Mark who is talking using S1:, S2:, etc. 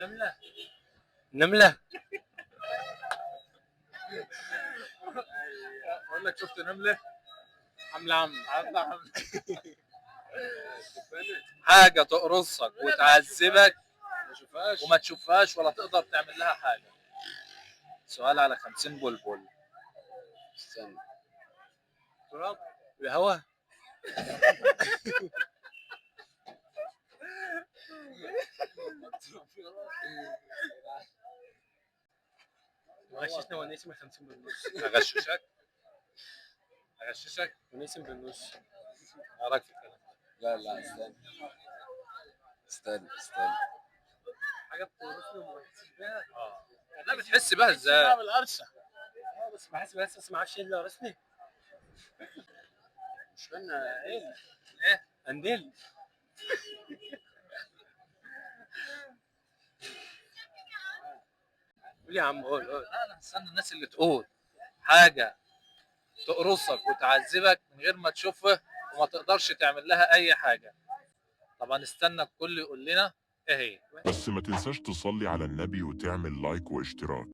S1: نملة. نملة.
S2: اقول لك شفت نمله
S1: عاملة عاملة
S2: حاجه تقرصك وتعذبك
S1: ما اشوفهاش
S2: وما تشوفهاش ولا تقدر تعمل لها حاجه. سؤال على 50 بلبل.
S1: استنى.
S2: تراب. الهوا.
S1: غششنا ونقسم 50 بالنص.
S2: اغششك. اغششك.
S1: ونقسم بالنص.
S2: اراك في الكلام.
S1: لا استنى. حاجة بتورثني وما بحسش بيها.
S2: لا بتحس بها ازاي؟
S1: بقى بالقرشة. بس بحس بس ما اعرفش ايه اللي ورثني. مش فاهم ايه؟
S2: ايه؟
S1: قنديل. قول يا عم قول.
S2: لا انا هستنى الناس اللي تقول حاجه تقرصك وتعذبك من غير ما تشوفها وما تقدرش تعمل لها اي حاجه. طبعا استنى الكل يقول لنا ايه هي.
S3: بس ما تنساش تصلي على النبي وتعمل لايك واشتراك.